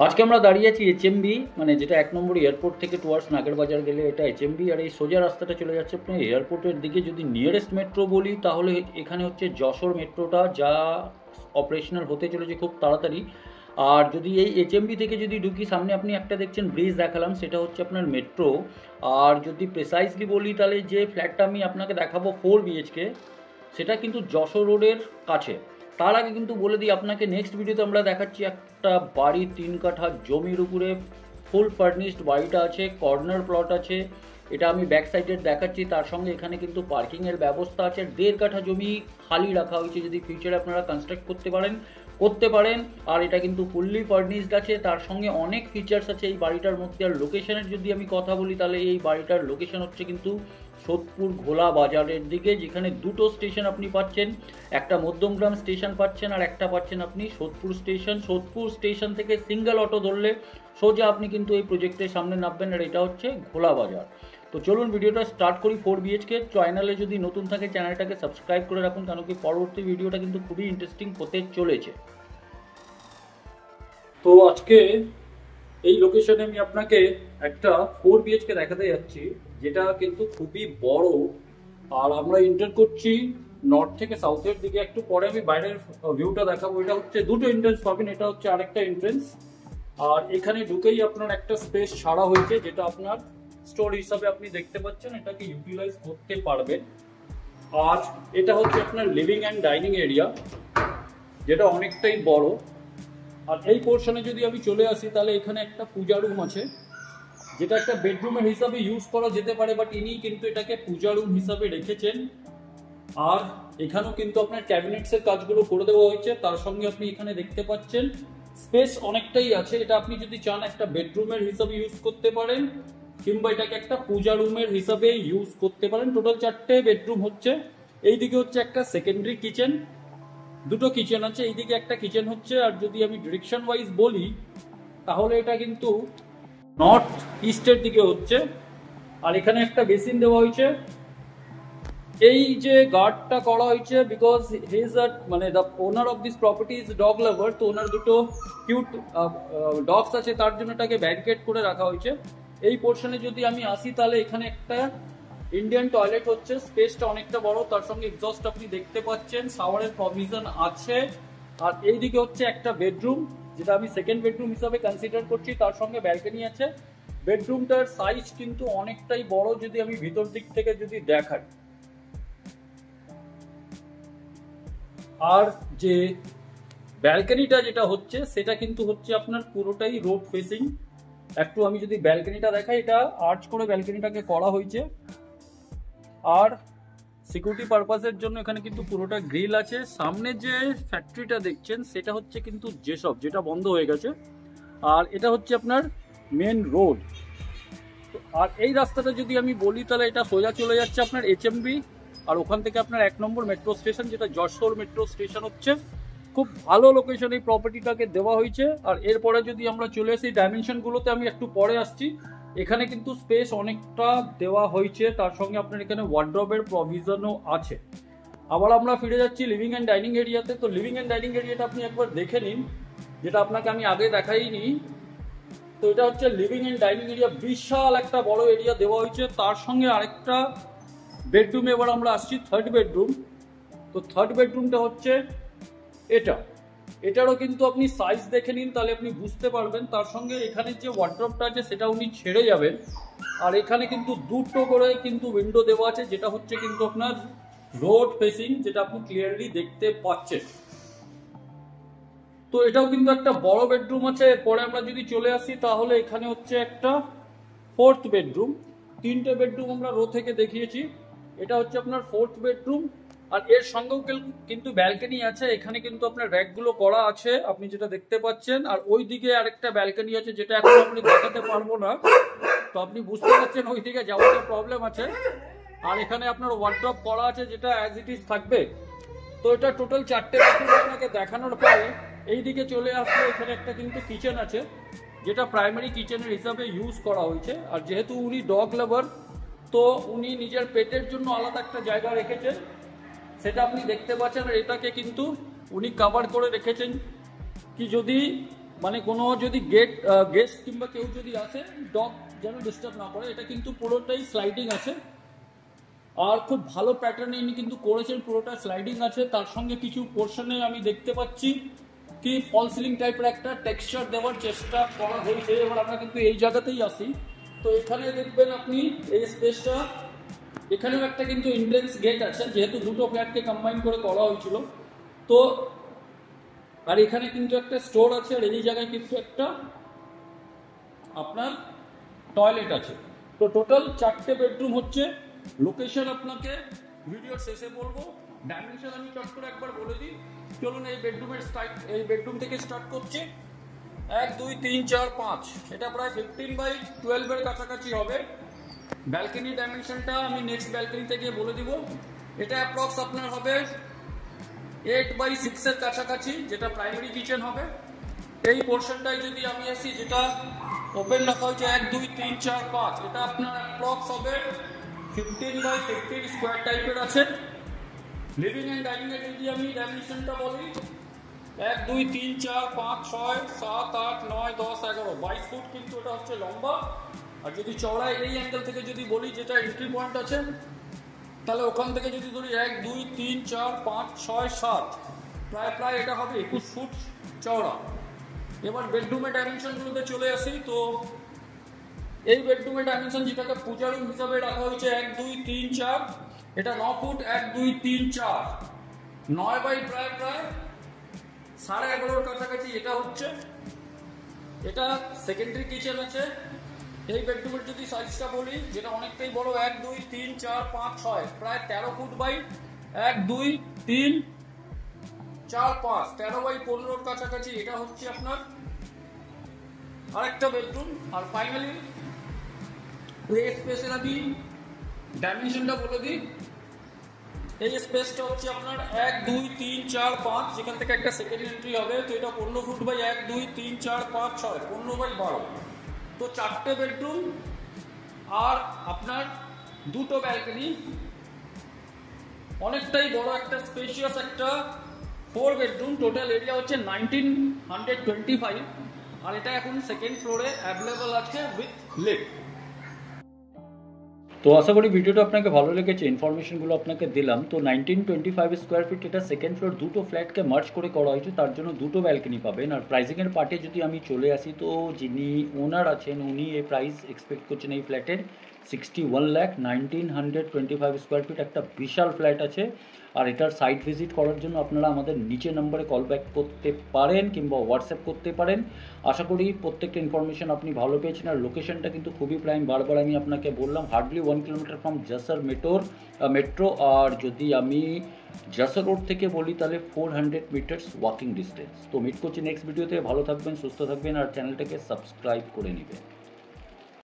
আজকে আমরা দাঁড়িয়ে আছি এইচএমবি, মানে যেটা ১ নম্বর এয়ারপোর্ট থেকে টুয়ার্ডস নাগেরবাজার গেলে এটা এইচএমবি। আর এই সোজা রাস্তাটা চলে যাচ্ছে আপনার এয়ারপোর্টের দিকে। যদি নিয়ারেস্ট মেট্রো বলি তাহলে এখানে হচ্ছে যশোর মেট্রোটা, যা অপারেশনাল হতে চলেছে খুব তাড়াতাড়ি। আর যদি এই এইচএমবি থেকে যদি ঢুকি, সামনে আপনি একটা দেখছেন ব্রিজ দেখালাম, সেটা হচ্ছে আপনার মেট্রো। আর যদি প্রেসাইজলি বলি তাহলে যে ফ্ল্যাটটা আমি আপনাকে দেখাবো 4 BHK, সেটা কিন্তু যশোর রোডের কাছে। তার আগে কিন্তু বলে দিই আপনাকে, নেক্সট ভিডিওতে আমরা দেখাচ্ছি একটা বাড়ি 3 কাঠা জমির উপরে ফুল ফার্নিশড বাড়িটা আছে, কর্নার প্লট আছে। এটা আমি ব্যাক সাইডের দেখাচ্ছি, তার সঙ্গে এখানে কিন্তু পার্কিংয়ের ব্যবস্থা আছে। 1.5 কাঠা জমি খালি রাখা হয়েছে, যদি ফিউচারে আপনারা কনস্ট্রাক্ট করতে পারেন। আর এটা কিন্তু ফুললি ফার্নিশড আছে, তার সঙ্গে অনেক ফিচার্স আছে এই বাড়িটার মধ্যে। আর লোকেশনের যদি আমি কথা বলি তাহলে এই বাড়িটার লোকেশন হচ্ছে কিন্তু সোদপুর ঘোলা বাজারের দিকে, যেখানে দুটো স্টেশন আপনি পাচ্ছেন। একটা মধ্যমগ্রাম স্টেশন পাচ্ছেন, আর একটা পাচ্ছেন আপনি সোদপুর স্টেশন। সোদপুর স্টেশন থেকে সিঙ্গেল অটো ধরলে সোজা আপনি কিন্তু এই প্রজেক্টের সামনে নামবেন, আর এটা হচ্ছে ঘোলা বাজার। তো চলুন ভিডিওটা স্টার্ট করি। 4 BHK চ্যানেলে যদি নতুন থাকে চ্যানেলটাকে সাবস্ক্রাইব করে রাখুন, কারণ কি পরবর্তী ভিডিওটা কিন্তু খুবই ইন্টারেস্টিং হতে চলেছে। তো আজকে এই লোকেশনে আমি আপনাকে একটা 4 BHK দেখাতে যাচ্ছি, যেটা কিন্তু খুবই বড়। আর আমরা এন্টার করছি নর্থ থেকে সাউথের দিকে। একটু পরে আমি বাইরের ভিউটা দেখাবো। এটা হচ্ছে দুটো এন্ট্রেন্স পাবেন, এটা হচ্ছে আরেকটা এন্ট্রেন্স। আর এখানে ঢুকেই আপনার একটা স্পেস ছাড়া হয়েছে, যেটা আপনার স্টোর হিসাবে আপনি দেখতে পাচ্ছেন, এটাকে ইউটিলাইজ করতে পারবেন। আর এটা হচ্ছে আপনার লিভিং অ্যান্ড ডাইনিং এরিয়া, যেটা অনেকটাই বড়। আর এই পোর্শনে যদি আমি চলে আসি তাহলে এখানে একটা পূজা রুম আছে, যেটা একটা বেডরুমের হিসাবে ইউজ করা যেতে পারে, বাট ইনি কিন্তু এটাকে পূজা রুম হিসাবে রেখেছেন। আর এখানেও কিন্তু আপনার ক্যাবিনেটস এর কাজগুলো করে দেওয়া হয়েছে। তার সঙ্গে আপনি এখানে দেখতে পাচ্ছেন স্পেস অনেকটাই আছে। এটা আপনি যদি চান একটা বেডরুমের হিসাবে ইউজ করতে পারেন, কিংবা এটাকে একটা পূজা রুমের হিসাবে ইউজ করতে পারেন। টোটাল 4টে বেডরুম হচ্ছে। এইদিকে হচ্ছে একটা সেকেন্ডারি কিচেন, দুটো কিচেন আছে, এইদিকে একটা কিচেন হচ্ছে। আর যদি আমি ডিরেকশন ওয়াইজ বলি তাহলে এটা কিন্তু নর্থ ইস্টের দিকে হচ্ছে। আর এখানে একটা বেসিন দেওয়া হয়েছে। এই যে গার্ডটা করা হয়েছে, বিকজ হি ইজ মানে the owner of this property is dog লাভার, তো ওনার দুটো কিউট ডগস আছে, তার জন্য এটাকে ব্যারিকেড করে রাখা হয়েছে। এই পোর্শনে যদি আমি আসি তাহলে এখানে একটা ইন্ডিয়ান টয়লেট হচ্ছে, স্পেসটা অনেকটা বড়, তার সঙ্গে এক্সস্ট আপনি দেখতে পাচ্ছেন, শাওয়ারের প্রভিশন আছে। আর এইদিকে হচ্ছে একটা বেডরুম, যেটা আমি সেকেন্ড বেডরুম হিসাবে কনসিডার করছি, তার সঙ্গে ব্যালকনি আছে। বেডরুমটার সাইজ কিন্তু অনেকটাই বড়, যদি আমি ভিতর দিক থেকে যদি দেখাই। আর যে ব্যালকনিটা যেটা হচ্ছে সেটা কিন্তু হচ্ছে আপনার পুরোটাই রোড ফেসিং। একটু আমি যদি ব্যালকনিটা দেখাই, এটা আর্চ করে ব্যালকনিটাকে করা হয়েছে। আর সিকিউরিটি পারপাসের জন্য এখানে কিন্তু পুরোটা গ্রিল আছে। সামনে যে ফ্যাক্টরিটা দেখছেন সেটা হচ্ছে কিন্তু যেসব, যেটা বন্ধ হয়ে গেছে। আর এটা হচ্ছে আপনার মেন রোড। আর এই রাস্তাটা যদি আমি বলি তাহলে এটা সোজা চলে যাচ্ছে আপনার এইচএমবি, আর ওখান থেকে আপনার 1 নম্বর মেট্রো স্টেশন, যেটা যশোর মেট্রো স্টেশন হচ্ছে। খুব ভালো লোকেশন এই প্রপার্টিটাকে দেওয়া হয়েছে। আর এরপরে যদি আমরা চলে আসি ডাইমেনশনগুলোতে, আমি একটু পরে আসছি। এখানে কিন্তু স্পেস অনেকটা দেওয়া হয়েছে, তার সঙ্গে আপনার এখানে ওয়ার্ড্রবের প্রভিশনও আছে। আবার আমরা ফিরে যাচ্ছি লিভিং অ্যান্ড ডাইনিং এরিয়াতে। তো লিভিং অ্যান্ড ডাইনিং এরিয়াটা আপনি একবার দেখে নিন, যেটা আপনাকে আমি আগে দেখাইনি। তো এটা হচ্ছে লিভিং অ্যান্ড ডাইনিং এরিয়া, বিশাল একটা বড় এরিয়া দেওয়া হয়েছে। তার সঙ্গে আরেকটা বেডরুমে এবার আমরা আসছি, থার্ড বেডরুম। তো থার্ড বেডরুমটা হচ্ছে এটারও কিন্তু আপনি সাইজ দেখে নিন, তাহলে আপনি বুঝতে পারবেন। তার সঙ্গে এখানে যে ওয়ার্ড্রপটা আছে সেটা উনি ছেড়ে যাবেন। আর এখানে কিন্তু দুটো করে কিন্তু উইন্ডো দেওয়া আছে, যেটা হচ্ছে কিন্তু আপনার রোড ফেসিং, যেটা আপনি ক্লিয়ারলি দেখতে পাচ্ছেন। তো এটাও কিন্তু একটা বড় বেডরুম আছে। এরপরে আমরা যদি চলে আসি তাহলে এখানে হচ্ছে একটা ফোর্থ বেডরুম। 3টে বেডরুম আমরা রো থেকে দেখিয়েছি, এটা হচ্ছে আপনার ফোর্থ বেডরুম। আর এর সঙ্গেও কিন্তু ব্যালকনি আছে। এখানে কিন্তু আপনার র্যাকগুলো করা আছে, আপনি যেটা দেখতে পাচ্ছেন। আর ওই দিকে আরেকটা ব্যালকনি আছে, যেটা এখন আপনি দেখাতে পারবো না, তো আপনি বুঝতে পারছেন ওই দিকে যাওয়াটা প্রবলেম আছে। আর এখানে আপনার ওয়ার্ড্রপ করা আছে, যেটা অ্যাজ ইট ইজ থাকবে। তো এটা টোটাল 4টে বেডরুম আপনাকে দেখানোর পরে এইদিকে চলে আসলে এখানে একটা কিন্তু কিচেন আছে, যেটা প্রাইমারি কিচেনের হিসাবে ইউজ করা হয়েছে। আর যেহেতু উনি ডগ লাভার, তো উনি নিজের পেটের জন্য আলাদা একটা জায়গা রেখেছেন, সেটা আপনি দেখতে পাচ্ছেন। আর এটাকে কিন্তু উনি কভার করে রেখেছেন, কি যদি মানে কোনো যদি গেস্ট কিংবা কেউ যদি আসে ডগ যেন ডিস্টার্ব না করে। এটা কিন্তু পুরোটাই স্লাইডিং আছে আর খুব ভালো প্যাটার্নে ইনি কিন্তু করেছেন, পুরোটা স্লাইডিং আছে। তার সঙ্গে কিছু পোর্শনে আমি দেখতে পাচ্ছি কি ফল সিলিং টাইপের একটা টেক্সচার দেওয়ার চেষ্টা করা হয়েছে। এবার আমরা কিন্তু এই জায়গাতেই আসি, তো এখানে দেখবেন আপনি এই স্পেসটা, এখানেও একটা কিন্তু এন্ট্রেন্স গেট আছে, যেহেতু দুটো ফ্ল্যাটকে কম্বাইন করে করা হয়েছিল। তো আর এখানে কিন্তু একটা স্টোর আছে, আর এই জায়গায় কিন্তু একটা আপনার টয়লেট আছে। তো টোটাল 4টে বেডরুম হচ্ছে। লোকেশন আপনাকে ভিডিওর শেষে বলবো, ডাইমেনশন আমি চট করে একবার বলে দিই। চলুন এই বেডরুম থেকে স্টার্ট করছি। 1 2 3 4 5, এটা প্রায় 15/12 এর কাছাকাছি হবে। ব্যালকনি ডাইমেনশনটা আমি নেক্সট ব্যালকনি থেকে বলে দিব। এটা অ্যাপ্রক্স আপনার হবে 8/6 এর কাছাকাছি, যেটা প্রাইমারি কিচেন হবে। এই পোর্শনটাই যদি আমি আসি, যেটা ওপেন রাখা হয়েছে 1 2 3 4 5, এটা আপনার অ্যাপ্রক্স হবে 15/15 স্কোয়ার টাইপের আছে। লিভিং অ্যান্ড ডাইনিং এর যদি আমি ডাইমেনশনটা বলি, 1 2 3 4 5 6 7 8 9 10 11, 22 ফুট কিন্তু এটা হচ্ছে লম্বা। আর যদি চওড়ায় এই অ্যাঙ্গেল থেকে যদি বলি, যেটা এন্ট্রি পয়েন্ট আছে, তাহলে ওখান থেকে যদি ধরি 1 2 3 4 5 6 7, প্রায় এটা হবে 21 ফুট চওড়া। এবার বেডরুমের ডাইমেনশনগুলোতে চলে আসি। তো এই বেডরুমের ডাইমেনশন, যেটাকে পূজা রুম হিসাবে রাখা হয়েছে 1 2 3 4, এটা 9 ফুট 1 2 3 4, 9 প্রায় 11.5 কাছাকাছি এটা হচ্ছে। এটা সেকেন্ডারি কিচেন আছে। এই বেডরুমের যদি সাইজটা বলি, যেটা অনেকটাই বড়, 1 2 3 4 5 6, প্রায় 13 ফুট বাই 1 2 3 4 5, 13/15 কাছাকাছি এটা হচ্ছে আপনার আরেকটা বেডরুম। আর ফাইনালি এই স্পেসের আমি ডাইমেনশনটা বলে দিই। এই স্পেসটা হচ্ছে আপনার 1 2 3 4 5, যেখান থেকে একটা সেকেন্ড এন্ট্রি হবে। তো এটা 15 ফুট বাই 1 2 3 4 5 6, 15/12। তো 4টে বেডরুম আর আপনার 2টো ব্যালকনি, অনেকটাই বড় একটা স্পেশিয়াস একটা 4 বেডরুম। টোটাল এরিয়া হচ্ছে 1925, আর এটা এখন সেকেন্ড ফ্লোরে অ্যাভেলেবল আছে উইথ লিফট। তো আশা করি ভিডিওটা আপনাকে ভালো লেগেছে, ইনফরমেশনগুলো আপনাকে দিলাম। তো 1925 স্কোয়ার ফিট, এটা সেকেন্ড ফ্লোর, দুটো ফ্ল্যাটকে মার্জ করে করা হয়েছে, তার জন্য 2টো ব্যালকনি পাবেন। আর প্রাইসিংয়ের পার্টে যদি আমি চলে আসি, তো যিনি ওনার আছেন উনি এই প্রাইস এক্সপেক্ট করছেন এই ফ্ল্যাটের 61 লাখ। 1925 স্কোয়ার ফিট একটা বিশাল ফ্ল্যাট আছে। আর এটার সাইট ভিজিট করার জন্য আপনারা আমাদের নিচে নম্বরে কল ব্যাক করতে পারেন কিংবা হোয়াটসঅ্যাপ করতে পারেন। আশা করি প্রত্যেকটা ইনফরমেশন আপনি ভালো পেয়েছেন। আর লোকেশনটা কিন্তু খুবই প্রাইম, বারবার আমি আপনাকে বললাম, হার্ডলি 1 কিলোমিটার ফ্রম জাসার মেট্রো। আর যদি আমি জাসার রোড থেকে বলি, তাহলে 400 মিটার্স ওয়াকিং ডিস্টেন্স। তো মিট করছি নেক্সট ভিডিওতে। ভালো থাকবেন, সুস্থ থাকবেন, আর চ্যানেলটাকে সাবস্ক্রাইব করে নেবেন।